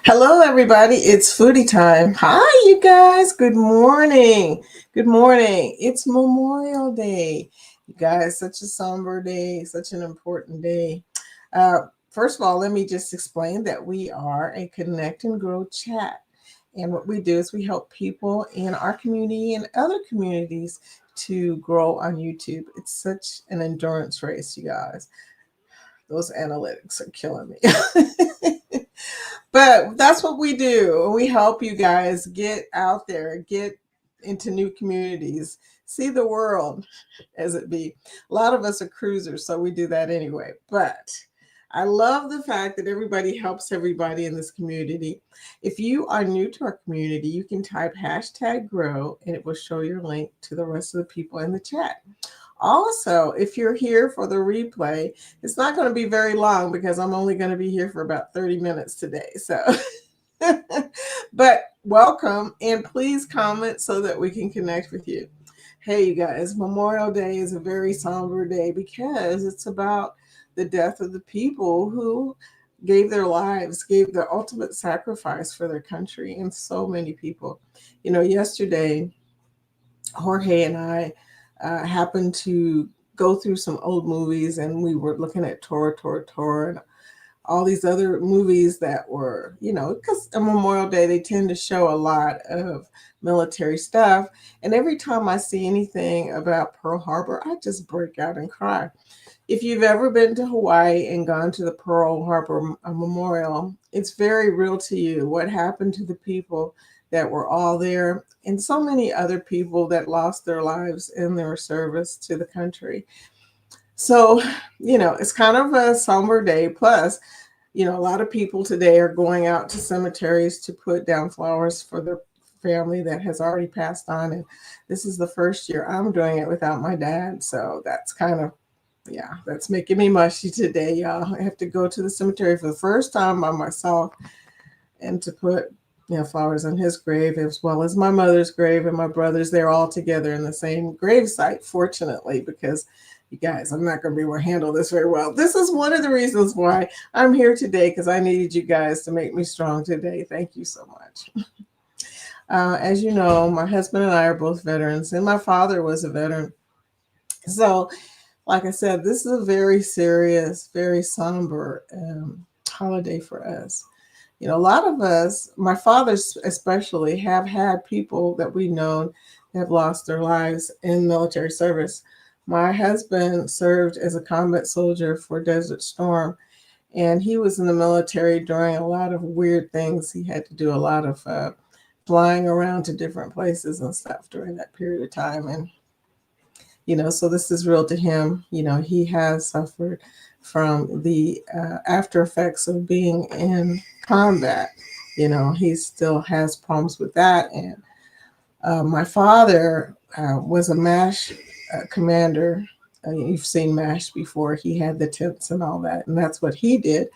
Hello, everybody. It's foodie time. Hi, you guys. Good morning. Good morning. It's Memorial Day. You guys, such a somber day, such an important day. First of all, let me just explain that we are a connect and grow chat. And what we do is we help people in our community and other communities to grow on YouTube. It's such an endurance race, you guys. Those analytics are killing me. But that's what we do. We help you guys get out there, get into new communities, see the world as it be. A lot of us are cruisers, so we do that anyway. But I love the fact that everybody helps everybody in this community. If you are new to our community, you can type hashtag grow and it will show your link to the rest of the people in the chat. Also, if you're here for the replay, it's not going to be very long because I'm only going to be here for about 30 minutes today. So, but welcome and please comment so that we can connect with you. Hey, you guys, Memorial Day is a very somber day because it's about the death of the people who gave their lives, gave their ultimate sacrifice for their country, and so many people. Yesterday, Jorge and I happened to go through some old movies, and we were looking at Tora, and all these other movies that were, because on Memorial Day, they tend to show a lot of military stuff. And every time I see anything about Pearl Harbor, I just break out and cry. If you've ever been to Hawaii and gone to the Pearl Harbor Memorial, it's very real to you what happened to the people that were all there and so many other people that lost their lives in their service to the country. So, it's kind of a somber day. Plus, a lot of people today are going out to cemeteries to put down flowers for their family that has already passed on. And this is the first year I'm doing it without my dad. So that's kind of, yeah, that's making me mushy today, y'all. I have to go to the cemetery for the first time by myself and to put flowers on his grave as well as my mother's grave and my brother's. They're all together in the same grave site, fortunately, because you guys, I'm not going to be able to handle this very well. This is one of the reasons why I'm here today, because I needed you guys to make me strong today. Thank you so much. As you know, my husband and I are both veterans, and my father was a veteran. So, like I said, this is a very serious, very somber holiday for us. A lot of us, my father especially, have had people that we know have lost their lives in military service. My husband served as a combat soldier for Desert Storm, and he was in the military during a lot of weird things. He had to do a lot of flying around to different places and stuff during that period of time. And so this is real to him. He has suffered from the after effects of being in combat. He still has problems with that. And my father was a MASH commander. You've seen MASH before. He had the tents and all that, and that's what he did.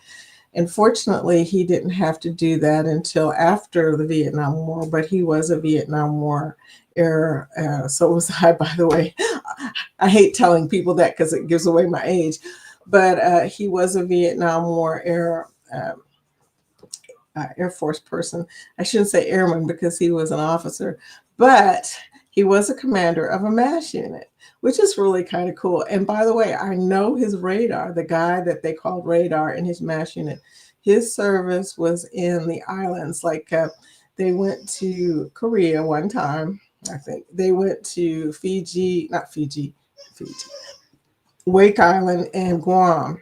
And fortunately, he didn't have to do that until after the Vietnam War, but he was a Vietnam War era. So was I, by the way. I hate telling people that because it gives away my age, but he was a Vietnam War era Air Force person. I shouldn't say airman because he was an officer, but he was a commander of a MASH unit, which is really kind of cool. And by the way, I know his radar, the guy that they called radar in his MASH unit, his service was in the islands. Like they went to Korea one time, I think. They went to Fiji, Wake Island and Guam.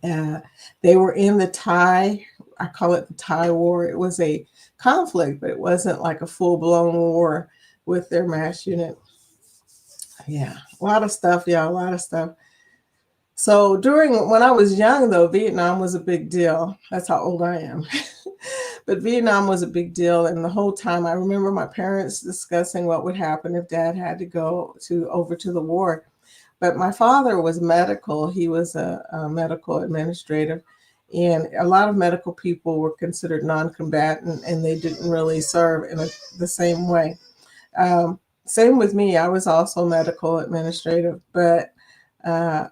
They were in the Thai, I call it the Thai War. It was a conflict, but it wasn't like a full-blown war with their MASH unit. Yeah, a lot of stuff, y'all, a lot of stuff. So when I was young, though, Vietnam was a big deal. That's how old I am. But Vietnam was a big deal. And the whole time I remember my parents discussing what would happen if Dad had to go over to the war. But my father was medical. He was a medical administrator. And a lot of medical people were considered non-combatant, and they didn't really serve in the same way. Same with me. I was also medical administrative, but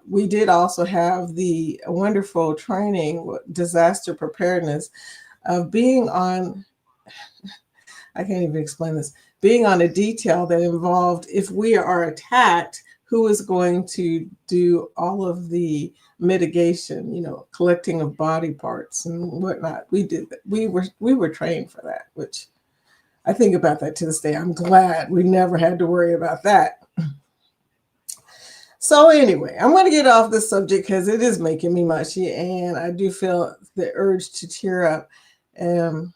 we did also have the wonderful training, disaster preparedness. of being on, I can't even explain this, being on a detail that involved, if we are attacked, who is going to do all of the mitigation, collecting of body parts and whatnot. We did that. We were trained for that, which I think about that to this day. I'm glad we never had to worry about that. So anyway, I'm going to get off this subject because it is making me mushy, and I do feel the urge to tear up. Um,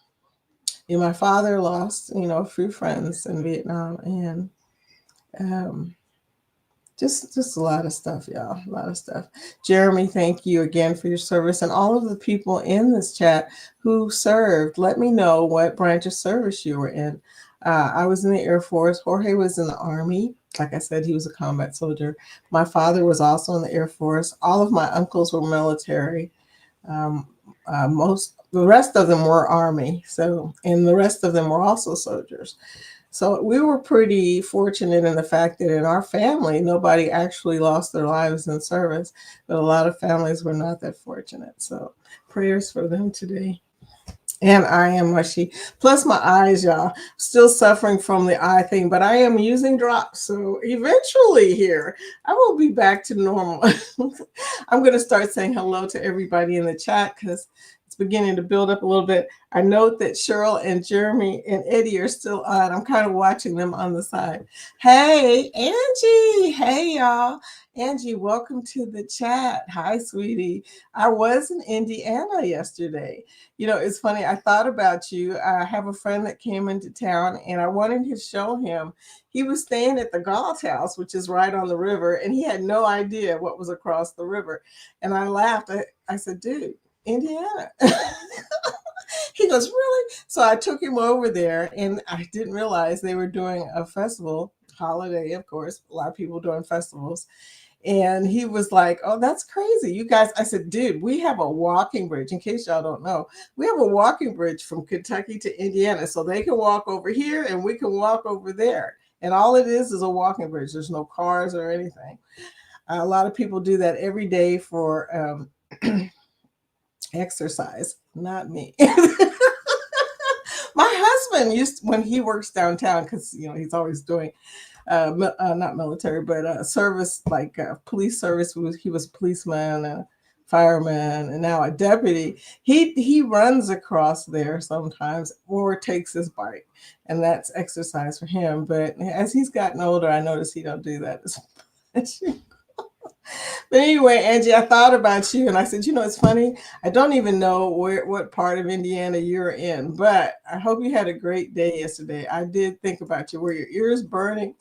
my father lost, a few friends in Vietnam, and um, just a lot of stuff, y'all. A lot of stuff. Jeremy, thank you again for your service, and all of the people in this chat who served. Let me know what branch of service you were in. I was in the Air Force. Jorge was in the Army. Like I said, he was a combat soldier. My father was also in the Air Force. All of my uncles were military. Um, the rest of them were Army. And the rest of them were also soldiers. So we were pretty fortunate in the fact that in our family, nobody actually lost their lives in service, but a lot of families were not that fortunate. So prayers for them today. And I am mushy. Plus my eyes, y'all. Still suffering from the eye thing, but I am using drops. So eventually here, I will be back to normal. I'm going to start saying hello to everybody in the chat because it's beginning to build up a little bit. I note that Cheryl and Jeremy and Eddie are still on. I'm kind of watching them on the side. Hey, Angie. Hey, y'all. Angie, welcome to the chat. Hi, sweetie. I was in Indiana yesterday. It's funny. I thought about you. I have a friend that came into town and I wanted to show him. He was staying at the Galt House, which is right on the river, and he had no idea what was across the river. And I laughed. I said, dude, Indiana. He goes, really? So I took him over there, and I didn't realize they were doing a festival, holiday, of course. A lot of people doing festivals. And he was like, oh, that's crazy. You guys, I said, dude, we have a walking bridge. In case y'all don't know, we have a walking bridge from Kentucky to Indiana. So they can walk over here and we can walk over there. And all it is a walking bridge. There's no cars or anything. A lot of people do that every day for exercise. Not me. My husband when he works downtown, because, he's always doing not military, but service, like police service. He was a policeman, a fireman, and now a deputy. He runs across there sometimes or takes his bike, and that's exercise for him. But as he's gotten older, I notice he don't do that as much. But anyway, Angie, I thought about you and I said, it's funny. I don't even know what part of Indiana you're in, but I hope you had a great day yesterday. I did think about you. Were your ears burning?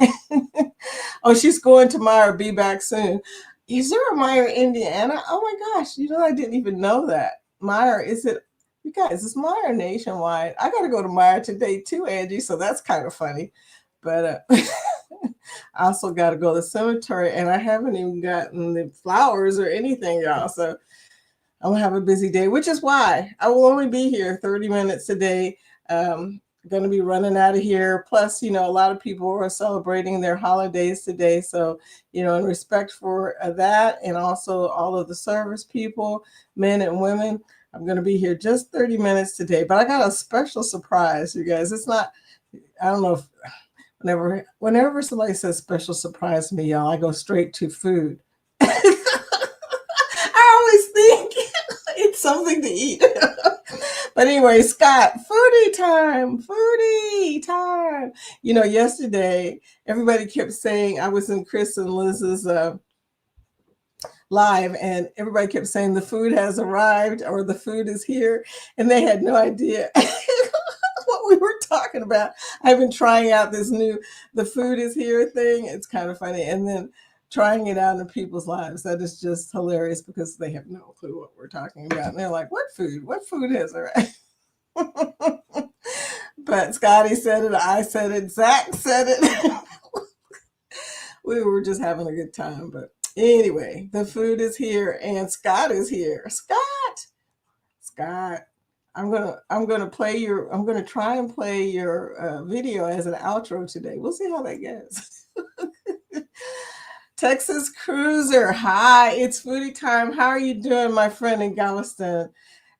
Oh, she's going to Meyer. Be back soon. Is there a Meyer, Indiana? Oh my gosh. I didn't even know that. Meyer, you guys, it's Meyer nationwide. I got to go to Meyer today too, Angie. So that's kind of funny. But I also got to go to the cemetery, and I haven't even gotten the flowers or anything, y'all. So I'm going to have a busy day, which is why I will only be here 30 minutes today. Going to be running out of here. Plus, a lot of people are celebrating their holidays today. So, in respect for that, and also all of the service people, men and women, I'm going to be here just 30 minutes today. But I got a special surprise, you guys. It's not, I don't know if, Whenever somebody says special surprise to me, y'all, I go straight to food. I always think it's something to eat. But anyway, Scott, foodie time. Yesterday, everybody kept saying, I was in Chris and Liz's live, and everybody kept saying the food has arrived or the food is here, and they had no idea what we were talking about. I've been trying out this new the food is here thing. It's kind of funny, and then trying it out in people's lives. That is just hilarious because they have no clue what we're talking about, and they're like, what food has arrived? But Scotty said it, I said it, Zach said it. We were just having a good time. But anyway, the food is here and Scott is here. Scott, I'm gonna try and play your video as an outro today. We'll see how that goes. Texas Cruiser, hi, it's foodie time. How are you doing, my friend in Galveston?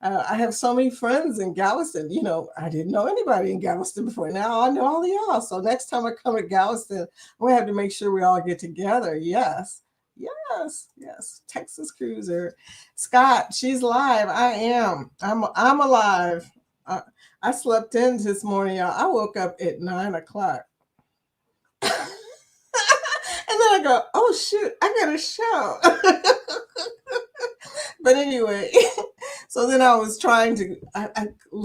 I have so many friends in Galveston. I didn't know anybody in Galveston before. Now I know all of y'all. So next time I come to Galveston, we have to make sure we all get together. Yes. Yes, yes. Texas Cruiser. Scott, she's live. I am. I'm alive. I slept in this morning, y'all. I woke up at 9 o'clock. And then I go, oh shoot, I got a show. But anyway, so then I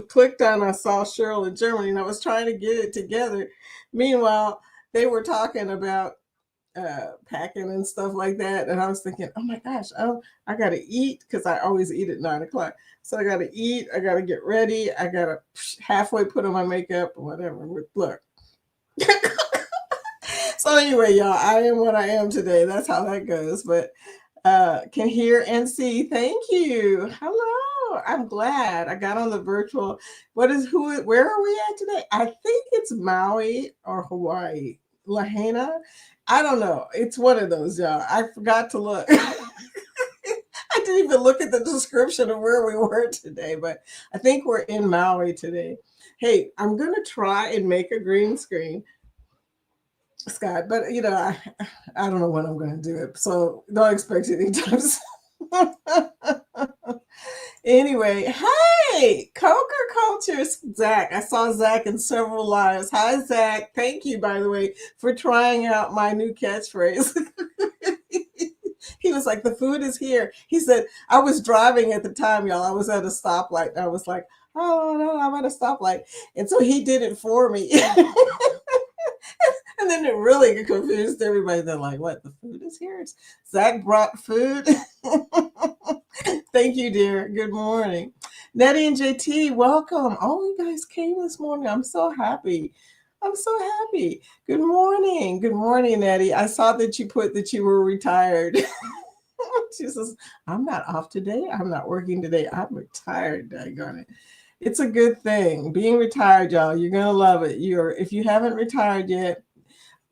clicked on, I saw Cheryl in Germany, and I was trying to get it together. Meanwhile, they were talking about packing and stuff like that. And I was thinking, oh my gosh, I got to eat, because I always eat at 9 o'clock. So I got to eat, I got to get ready, I got to halfway put on my makeup or whatever. Look. So anyway, y'all, I am what I am today. That's how that goes. But can hear and see. Thank you. Hello. I'm glad I got on the virtual. Where are we at today? I think it's Maui or Hawaii. Lahaina. I don't know. It's one of those, y'all. I forgot to look. I didn't even look at the description of where we were today, but I think we're in Maui today. Hey, I'm going to try and make a green screen, Scott, but I don't know when I'm going to do it, so don't expect it anytime soon. Anyway, hey, Coker Culture, Zach. I saw Zach in several lives. Hi, Zach. Thank you, by the way, for trying out my new catchphrase. He was like, the food is here. He said, I was driving at the time, y'all. I was at a stoplight. And I was like, oh, no, I'm at a stoplight. And so he did it for me. And then it really confused everybody. They're like, what? The food is here? Zach brought food. Thank you, dear. Good morning. Nettie and JT, welcome. Oh, you guys came this morning. I'm so happy. I'm so happy. Good morning. Good morning, Nettie. I saw that you put that you were retired. She says, I'm not off today. I'm not working today. I'm retired. Daggone it. It's a good thing. Being retired, y'all, you're going to love it. If you haven't retired yet,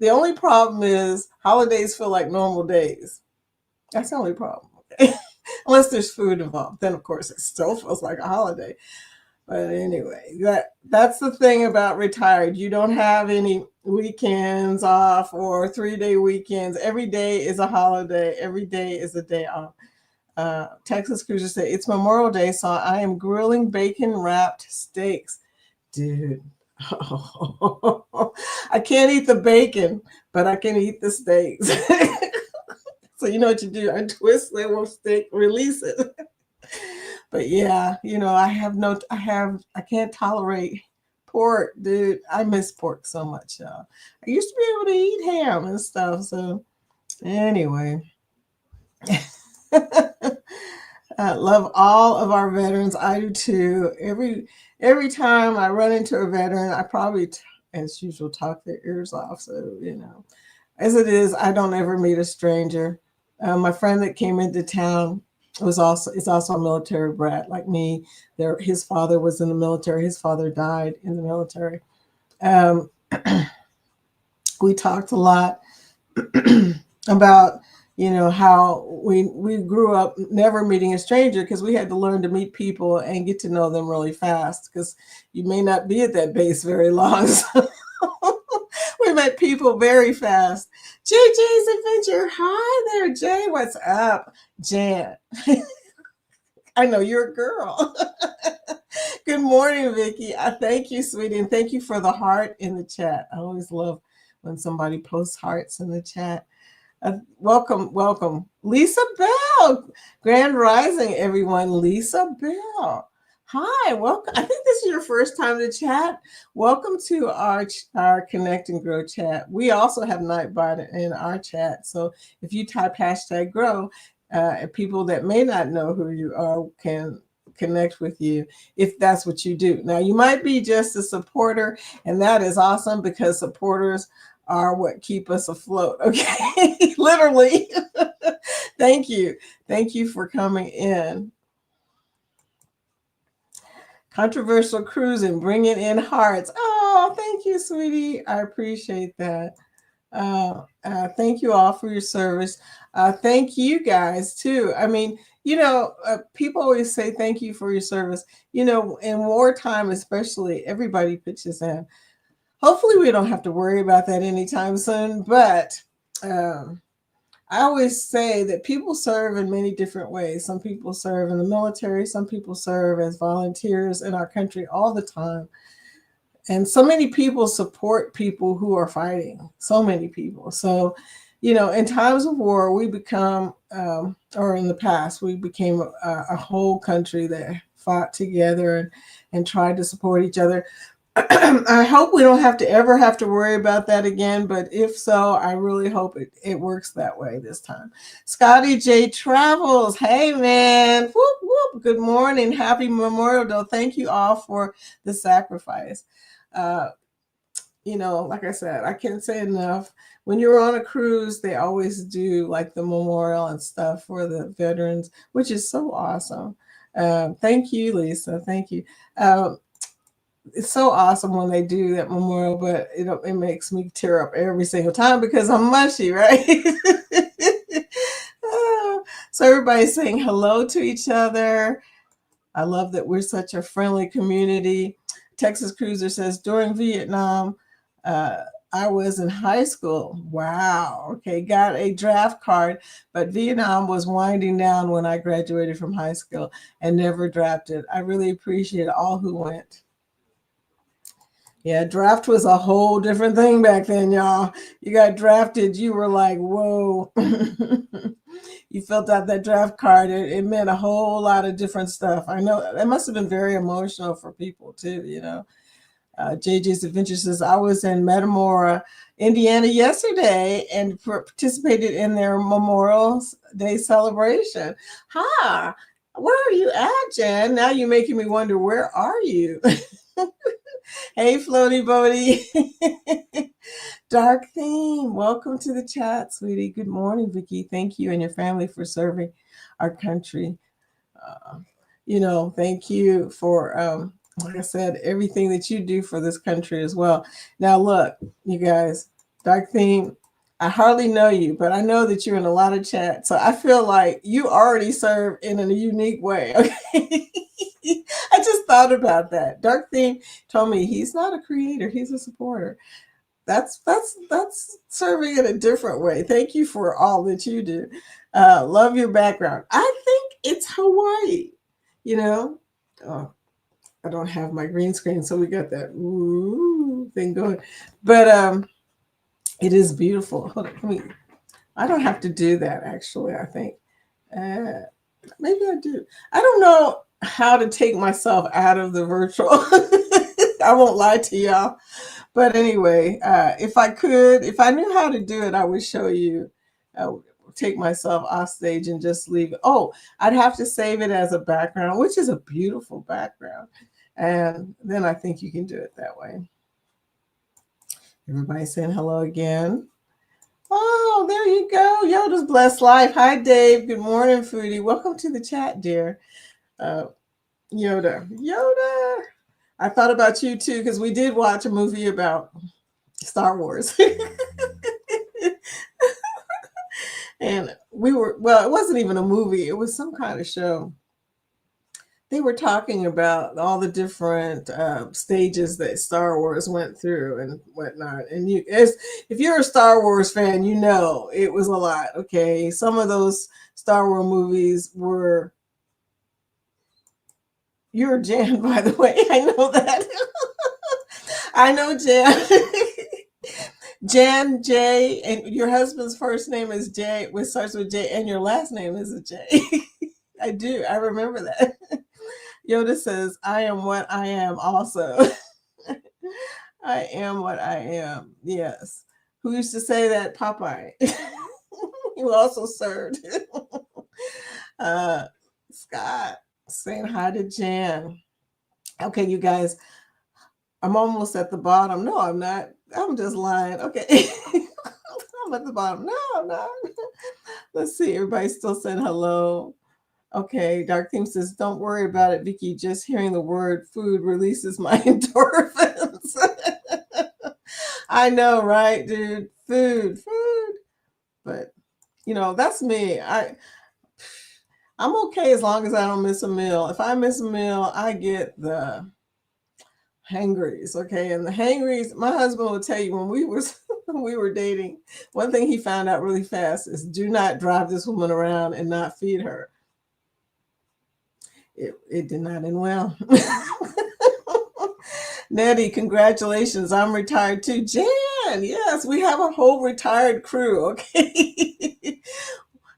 the only problem is holidays feel like normal days. That's the only problem. Unless there's food involved. Then, of course, it still feels like a holiday. But anyway, that's the thing about retired. You don't have any weekends off or 3-day weekends. Every day is a holiday. Every day is a day off. Texas Cruiser said, it's Memorial Day, so I am grilling bacon-wrapped steaks. Dude. I can't eat the bacon, but I can eat the steaks. So you know what you do? I twist the little steak, release it. But yeah, I can't tolerate pork, dude. I miss pork so much, y'all. I used to be able to eat ham and stuff. So anyway. I love all of our veterans. I do too. Every time I run into a veteran, I probably, as usual, talk their ears off. So, as it is, I don't ever meet a stranger. My friend that came into town is also a military brat like me. His father was in the military. His father died in the military. We talked a lot about how we grew up never meeting a stranger, because we had to learn to meet people and get to know them really fast, because you may not be at that base very long. So we met people very fast. JJ's Adventure. Hi there, Jay. What's up, Jan? I know you're a girl. Good morning, Vicki. I thank you, sweetie, and thank you for the heart in the chat. I always love when somebody posts hearts in the chat. Welcome, Lisa Bell. Grand Rising, everyone. Lisa Bell. Hi, welcome. I think this is your first time to chat. Welcome to our Connect and Grow chat. We also have Nightbot in our chat. So if you type #grow, people that may not know who you are can connect with you if that's what you do. Now, you might be just a supporter, and that is awesome, because supporters are what keep us afloat. Okay. Literally. Thank you for coming in. Controversial cruising, bringing in hearts. Oh, thank you, sweetie. I appreciate that. Thank you all for your service. Thank you guys too. I mean, People always say thank you for your service. In wartime, especially, everybody pitches in. Hopefully, we don't have to worry about that anytime soon. But um, I always say that people serve in many different ways. Some people serve in the military, some people serve as volunteers in our country all the time. And so many people support people who are fighting, so many people. So, in times of war, we become, or in the past, we became a whole country that fought together and tried to support each other. I hope we don't have to worry about that again, but if so, I really hope it works that way this time. Scotty J Travels, hey man, whoop whoop, good morning, happy Memorial Day. Thank you all for the sacrifice. Uh, like I said, I can't say enough. When you're on a cruise, they always do like the memorial and stuff for the veterans, which is so awesome. Thank you, Lisa. Thank you. It's so awesome when they do that memorial, but it makes me tear up every single time because I'm mushy, right? So everybody's saying hello to each other. I love that we're such a friendly community. Texas Cruiser says, during Vietnam, uh, I was in high school. Wow. Okay. Got a draft card, but Vietnam was winding down when I graduated from high school and never drafted. I really appreciate all who went. Yeah, draft was a whole different thing back then, y'all. You got drafted, you were like, whoa. You filled out that draft card. It meant a whole lot of different stuff. I know it must have been very emotional for people too. JJ's Adventure says, I was in Metamora, Indiana yesterday and participated in their Memorial Day celebration. Where are you at, Jen? Now you're making me wonder, where are you? Hey, Floaty Bodie. Dark Theme. Welcome to the chat, sweetie. Good morning, Vicki. Thank you and your family for serving our country. Thank you for, like I said, everything that you do for this country as well. Now, look, you guys, Dark Theme, I hardly know you, but I know that you're in a lot of chats. So I feel like you already serve in a unique way. Okay. I just thought about that. Dark Theme told me he's not a creator, he's a supporter. That's serving in a different way. Thank you for all that you do. Love your background. I think it's Hawaii. Oh, I don't have my green screen, so we got that ooh thing going. But it is beautiful. Hold on, I don't have to do that actually. I think maybe I do. I don't know how to take myself out of the virtual. I won't lie to y'all. But anyway, if I knew how to do it, I would show you. I would take myself off stage and just leave it. Oh, I'd have to save it as a background, which is a beautiful background. And then I think you can do it that way. Everybody saying hello again. Oh, there you go. Yoda's blessed life. Hi, Dave. Good morning, Foodie. Welcome to the chat, dear. Yoda. I thought about you too, because we did watch a movie about Star Wars. And it wasn't even a movie. It was some kind of show. They were talking about all the different stages that Star Wars went through and whatnot. And if you're a Star Wars fan, you know it was a lot. Okay, some of those Star Wars movies were. You're Jan, by the way. I know that. I know Jan. Jan J, and your husband's first name is J, which starts with J, and your last name is a J. I do. I remember that. Yoda says, I am what I am also. I am what I am. Yes. Who used to say that? Popeye. Who also served. Scott saying hi to Jan. Okay, you guys. I'm almost at the bottom. No, I'm not. I'm just lying. Okay. I'm at the bottom. No, I'm not. Let's see. Everybody's still saying hello. Okay. Dark Theme says, don't worry about it, Vicky. Just hearing the word food releases my endorphins. I know, right, dude? Food. But, that's me. I'm okay as long as I don't miss a meal. If I miss a meal, I get the hangries, okay? And the hangries, my husband will tell you when we was when we were dating, one thing he found out really fast is do not drive this woman around and not feed her. It did not end well. Nettie, congratulations. I'm retired too. Jan, yes, we have a whole retired crew, okay?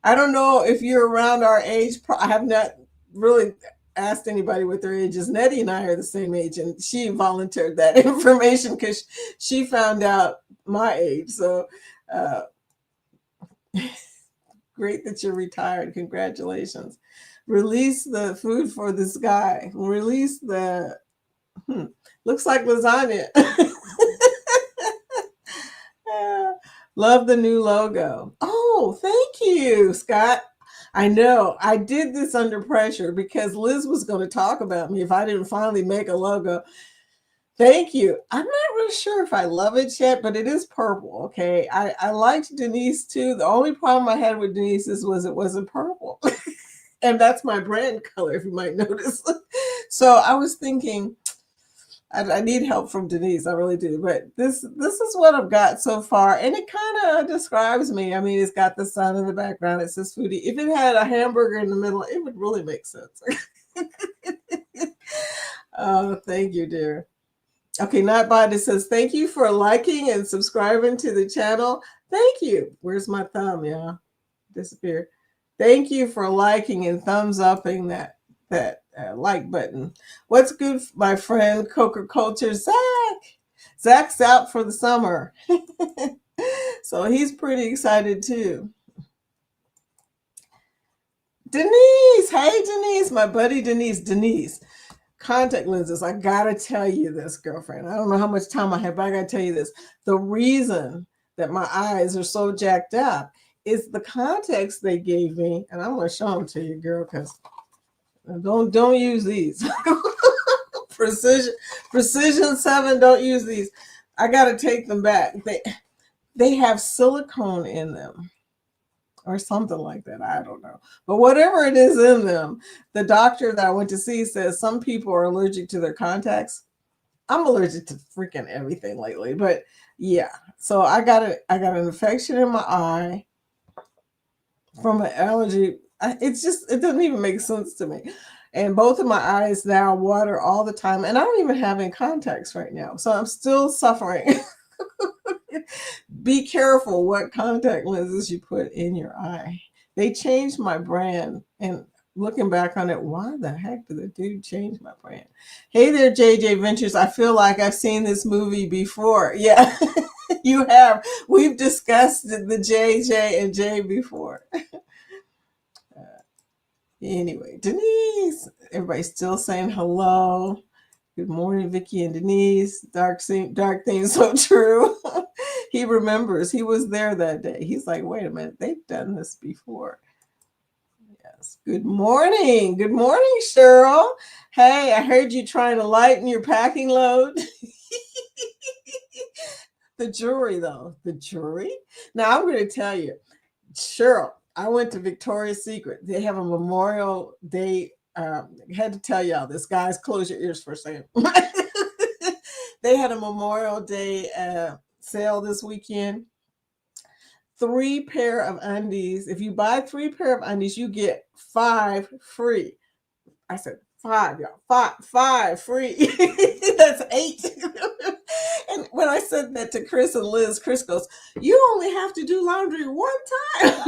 I don't know if you're around our age. I have not really asked anybody what their age is. Nettie and I are the same age, and she volunteered that information because she found out my age. So uh, great that you're retired. Congratulations. Release the food for this guy. Release the, looks like lasagna. Love the new logo. Oh, thank you, Scott. I know I did this under pressure because Liz was going to talk about me if I didn't finally make a logo. Thank you. I'm not really sure if I love it yet, but it is purple. Okay. I liked Denise too. The only problem I had with Denise's was it wasn't purple. And that's my brand color, if you might notice. So I was thinking, I need help from Denise. I really do. But this is what I've got so far. And it kind of describes me. I mean, it's got the sun in the background. It says foodie. If it had a hamburger in the middle, it would really make sense. Oh, thank you, dear. Okay, Not Body says, thank you for liking and subscribing to the channel. Thank you. Where's my thumb? Yeah, disappeared. Thank you for liking and thumbs upping that like button. What's good, my friend Coca Culture Zach? Zach's out for the summer, so he's pretty excited too. Denise, hey Denise, my buddy Denise. Contact lenses. I gotta tell you this, girlfriend. I don't know how much time I have, but I gotta tell you this. The reason that my eyes are so jacked up is the contacts they gave me, and I'm gonna show them to you, girl, because don't use these. Precision 7, don't use these. I gotta take them back. They have silicone in them or something like that. I don't know. But whatever it is in them, the doctor that I went to see says some people are allergic to their contacts. I'm allergic to freaking everything lately, but yeah. So I got an infection in my eye from an allergy. It doesn't even make sense to me. And both of my eyes now water all the time, and I don't even have any contacts right now. So I'm still suffering. Be careful what contact lenses you put in your eye. They changed my brand, and looking back on it, why the heck did the dude change my brand? Hey there, JJ Ventures. I feel like I've seen this movie before. Yeah, you have. We've discussed the JJ and J before. Anyway, Denise, everybody's still saying hello. Good morning, Vicky and Denise. Dark theme, so true. He remembers. He was there that day. He's like, wait a minute, they've done this before. Yes. Good morning. Good morning, Cheryl. Hey, I heard you trying to lighten your packing load. The jewelry, though. The jewelry? Now, I'm going to tell you, Cheryl, I went to Victoria's Secret. They have a Memorial Day. I had to tell y'all this, guys. Close your ears for a second. They had a Memorial Day sale this weekend. 3 pair of undies. If you buy 3 pair of undies, you get 5 free. I said 5, y'all. 5 free. That's 8. And when I said that to Chris and Liz, Chris goes, "You only have to do laundry one time."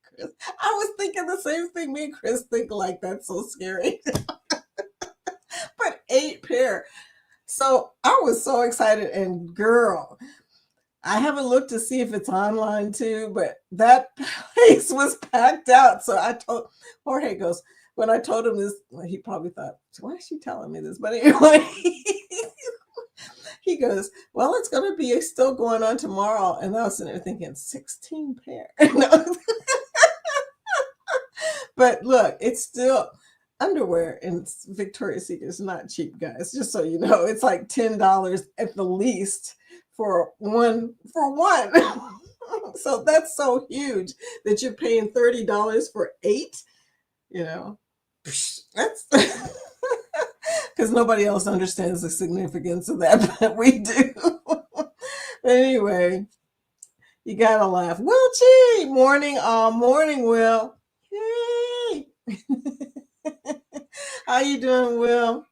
Chris, I was thinking the same thing. Me and Chris think like that's so scary. But 8 pair. So I was so excited, and girl, I haven't looked to see if it's online too, but that place was packed out. So I told Jorge goes, when I told him this, he probably thought, why is she telling me this? But anyway, he goes, well, it's going to be still going on tomorrow. And I was sitting there thinking 16 pair. But look, it's still underwear in Victoria's Secret is not cheap, guys. Just so you know, it's like $10 at the least for one. So that's so huge that you're paying $30 for 8, you know. That's because nobody else understands the significance of that, but we do. But anyway, you gotta laugh. Will Chi, morning, all morning, Will. Hey, how you doing, Will?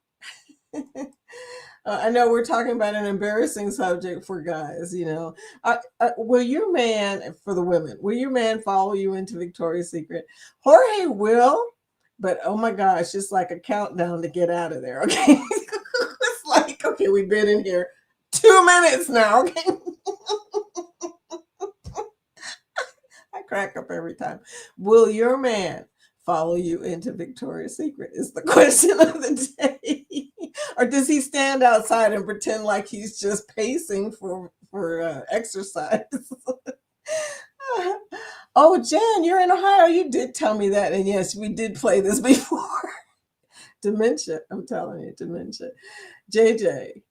I know we're talking about an embarrassing subject for guys. Will your man, for the women, will your man follow you into Victoria's Secret? Jorge will, but oh my gosh, it's like a countdown to get out of there. Okay, it's like, okay, we've been in here 2 minutes now. Okay, I crack up every time. Will your man follow you into Victoria's Secret is the question of the day. Or does he stand outside and pretend like he's just pacing for exercise? Oh, Jen, you're in Ohio. You did tell me that. And yes, we did play this before. Dementia. I'm telling you, dementia. JJ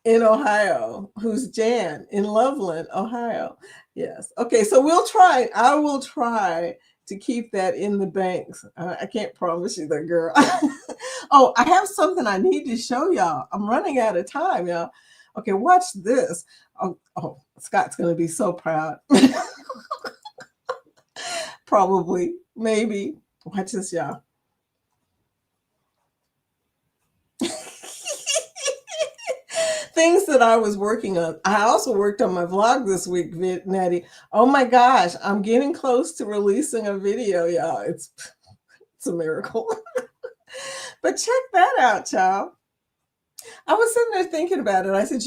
in Ohio, who's Jan in Loveland, Ohio. Yes. Okay, so we'll try. I will try to keep that in the banks. I can't promise you that, girl. Oh, I have something I need to show y'all. I'm running out of time, y'all. Okay, watch this. Oh, Scott's going to be so proud. Probably, maybe. Watch this, y'all. Things that I was working on. I also worked on my vlog this week, Natty. Oh my gosh, I'm getting close to releasing a video, y'all. It's a miracle. But check that out, y'all. I was sitting there thinking about it. I said,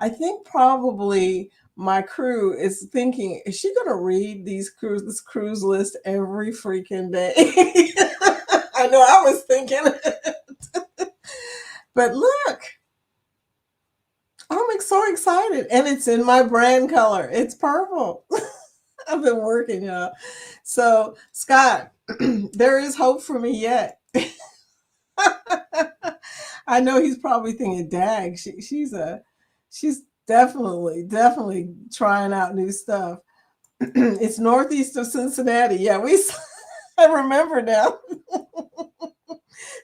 I think probably my crew is thinking, is she going to read this cruise list every freaking day? I know I was thinking. But look. I'm so excited. And it's in my brand color. It's purple. I've been working, y'all. So, Scott, there is hope for me yet. I know he's probably thinking, dag, she's definitely trying out new stuff. It's northeast of Cincinnati. Yeah, I remember now.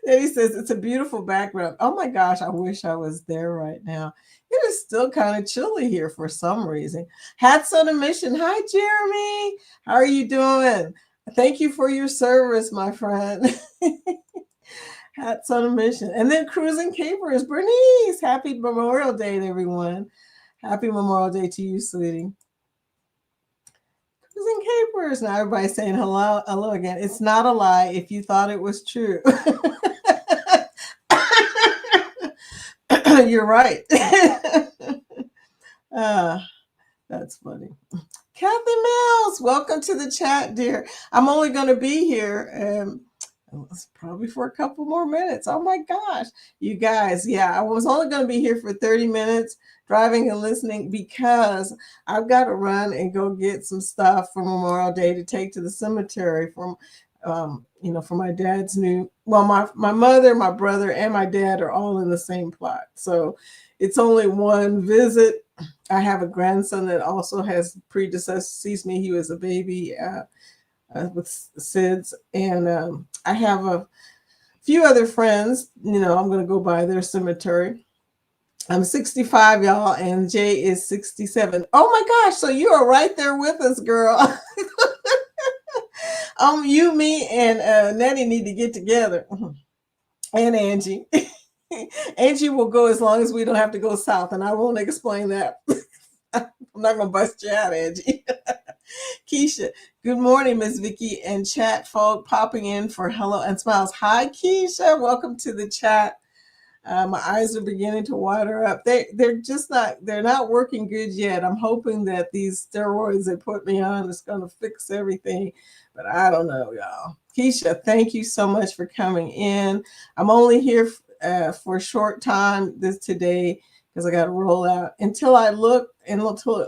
Then he says, it's a beautiful background. Oh my gosh, I wish I was there right now. It is still kind of chilly here for some reason. Hats on a mission. Hi, Jeremy. How are you doing? Thank you for your service, my friend. Hats on a mission. And then Cruising Capers. Bernice, happy Memorial Day to everyone. Happy Memorial Day to you, sweetie. Cruising Capers. Now everybody's saying hello again. It's not a lie if you thought it was true. You're right. That's funny. Kathy Mills, welcome to the chat, dear. I'm only going to be here probably for a couple more minutes. Oh my gosh, you guys. Yeah, I was only going to be here for 30 minutes driving and listening because I've got to run and go get some stuff for Memorial Day to take to the cemetery for my dad's my mother, my brother, and my dad are all in the same plot. So it's only one visit. I have a grandson that also has predeceased me. He was a baby with SIDS. And I have a few other friends, I'm going to go by their cemetery. I'm 65, y'all, and Jay is 67. Oh my gosh, so you are right there with us, girl. You, me, and Nettie need to get together. And Angie. Angie will go as long as we don't have to go south, and I won't explain that. I'm not going to bust you out, Angie. Keisha, good morning, Miss Vicky, and chat folk popping in for hello and smiles. Hi, Keisha. Welcome to the chat. My eyes are beginning to water up. They're not working good yet. I'm hoping that these steroids they put me on is going to fix everything, but I don't know, y'all. Keisha, thank you so much for coming in. I'm only here for a short time today because I got to roll out. Until I look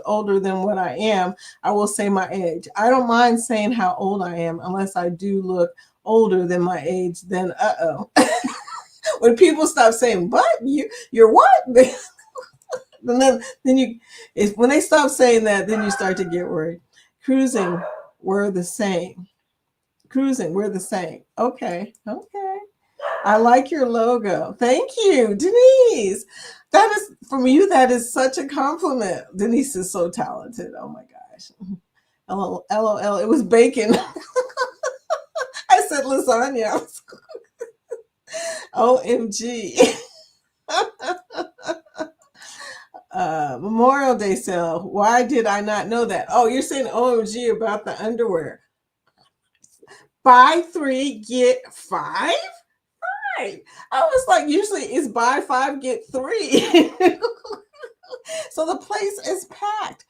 older than what I am, I will say my age. I don't mind saying how old I am unless I do look older than my age. Then when people stop saying, "What? You're what?" And then when they stop saying that, then you start to get worried. Cruising, we're the same. Cruising, we're the same. Okay. Okay. I like your logo. Thank you, Denise. That is, from you, that is such a compliment. Denise is so talented. Oh my gosh. LOL. It was bacon. I said lasagna. OMG. Memorial Day sale. Why did I not know that? Oh, you're saying OMG about the underwear. Buy 3, get 5? Right. I was like, usually it's buy 5, get 3. So the place is packed.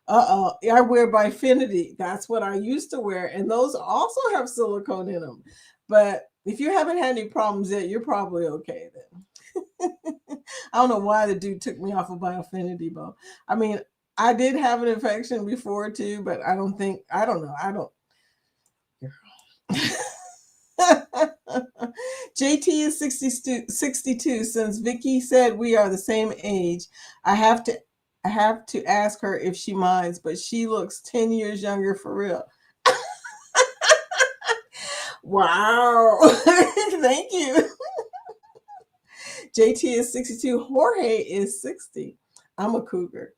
I wear Bifinity. That's what I used to wear. And those also have silicone in them. But if you haven't had any problems yet, you're probably okay then. I don't know why the dude took me off of Bifinity, Bo. I mean, I did have an infection before too, but I don't know. JT is 62. Since Vicky said we are the same age, I have to ask her if she minds, but she looks 10 years younger for real. Wow. Thank you. JT is 62. Jorge is 60. I'm a cougar.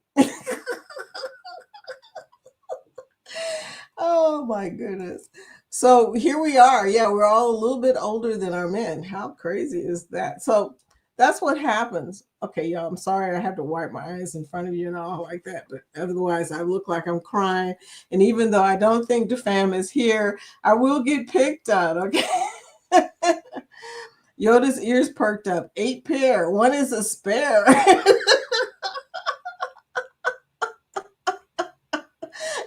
Oh my goodness. So here we are. Yeah, we're all a little bit older than our men. How crazy is that? So that's what happens. Okay, y'all, I'm sorry I have to wipe my eyes in front of you and all like that, but otherwise I look like I'm crying. And even though I don't think DeFam is here, I will get picked on, okay? Yoda's ears perked up. 8 pair. One is a spare.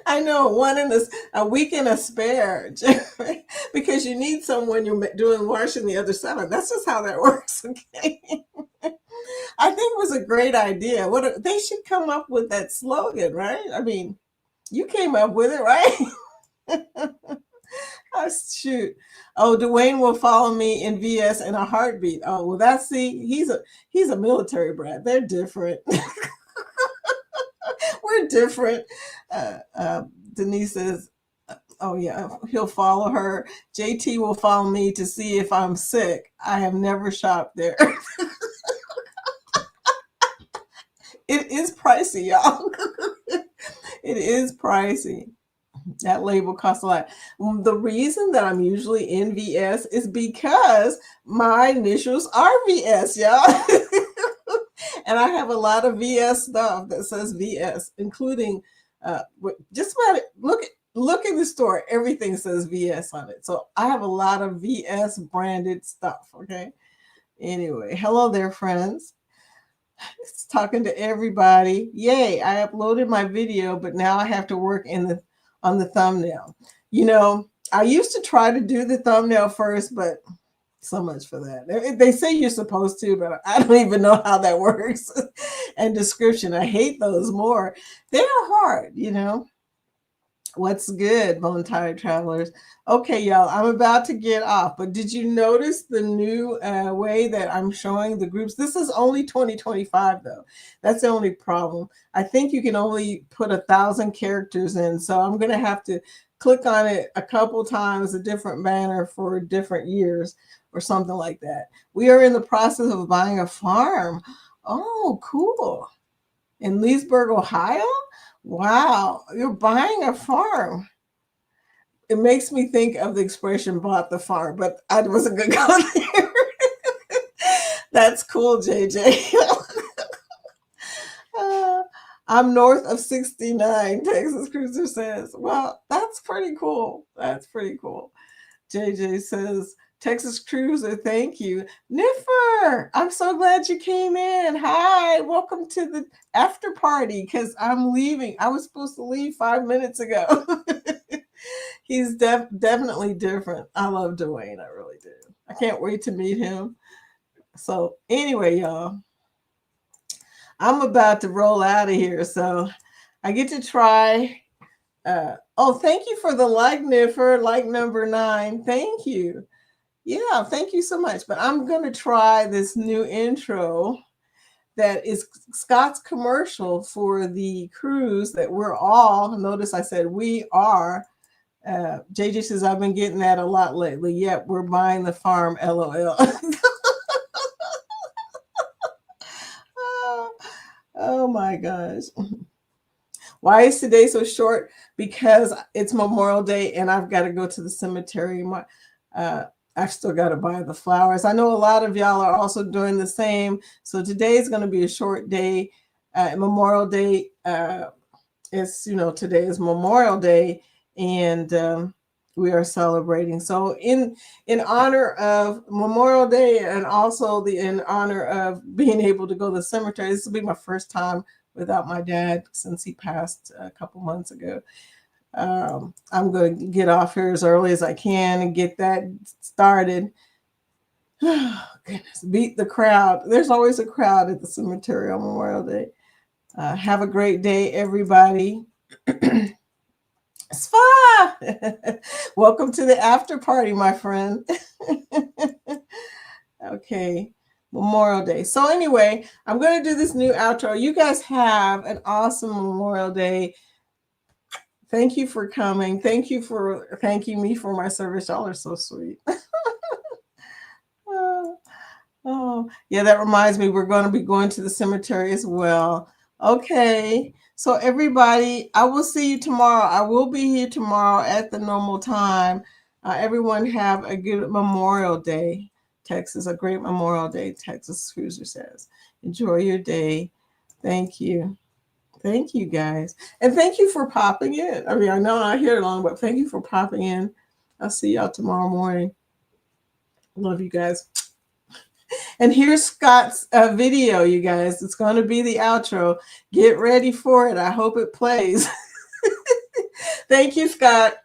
I know, one in a week and a spare, because you need someone you're doing washing the other 7. That's just how that works. Okay, I think it was a great idea. They should come up with that slogan, right? I mean, you came up with it, right? Oh, shoot. Oh, Dwayne will follow me in VS in a heartbeat. Oh, well, he's a military brat. They're different. We're different. Denise says, oh yeah, he'll follow her. JT will follow me to see if I'm sick. I have never shopped there. It is pricey, y'all. It is pricey. That label costs a lot. The reason that I'm usually in VS is because my initials are VS, y'all. And I have a lot of VS stuff that says VS, including just about it. Look in the store. Everything says VS on it. So I have a lot of VS branded stuff. Okay. Anyway, hello there, friends. It's talking to everybody. Yay! I uploaded my video, but now I have to work on the thumbnail. You know, I used to try to do the thumbnail first, but so much for that. They say you're supposed to, but I don't even know how that works. And description, I hate those more. They are hard, you know. What's good, Bone Tired Travelers? Okay, y'all, I'm about to get off, but did you notice the new way that I'm showing the groups? This is only 2025, though. That's the only problem. I think you can only put 1,000 characters in, so I'm going to have to click on it a couple times, a different banner for different years or something like that. We are in the process of buying a farm. Oh, cool. In Leesburg, Ohio? Wow, you're buying a farm. It makes me think of the expression bought the farm, but I wasn't going to go there. That's cool, JJ. I'm north of 69, Texas Cruiser says. Well, that's pretty cool. That's pretty cool. JJ says, Texas Cruiser, thank you. Niffer, I'm so glad you came in. Hi, welcome to the after party because I'm leaving. I was supposed to leave 5 minutes ago. He's definitely different. I love Dwayne. I really do. I can't wait to meet him. So anyway, y'all, I'm about to roll out of here. So I get to try. Thank you for the like, Niffer, like number 9. Thank you. Yeah, thank you so much. But I'm going to try this new intro that is Scott's commercial for the cruise that we're all, notice I said we are. JJ says, I've been getting that a lot lately. Yep, we're buying the farm, LOL. Oh my gosh. Why is today so short? Because it's Memorial Day and I've got to go to the cemetery. I've still got to buy the flowers. I know a lot of y'all are also doing the same. So today is going to be a short day. Memorial Day today is Memorial Day, and we are celebrating. So in honor of Memorial Day, and also in honor of being able to go to the cemetery, this will be my first time without my dad since he passed a couple months ago. I'm going to get off here as early as I can and get that started. Oh, goodness, beat the crowd. There's always a crowd at the cemetery on Memorial Day. Have a great day, everybody. Spa! Welcome to the after party, my friend. Okay, Memorial Day. So anyway, I'm going to do this new outro. You guys have an awesome Memorial Day. Thank you for coming. Thank you for thanking me for my service. Y'all are so sweet. Oh, yeah, that reminds me, we're going to be going to the cemetery as well. Okay, so everybody, I will see you tomorrow. I will be here tomorrow at the normal time. Everyone have a good Memorial Day. Texas, a great Memorial Day, Texas Cruiser says. Enjoy your day. Thank you. Thank you, guys. And thank you for popping in. I mean, I know I'm not here long, but thank you for popping in. I'll see y'all tomorrow morning. Love you guys. And here's Scott's video, you guys. It's going to be the outro. Get ready for it. I hope it plays. Thank you, Scott.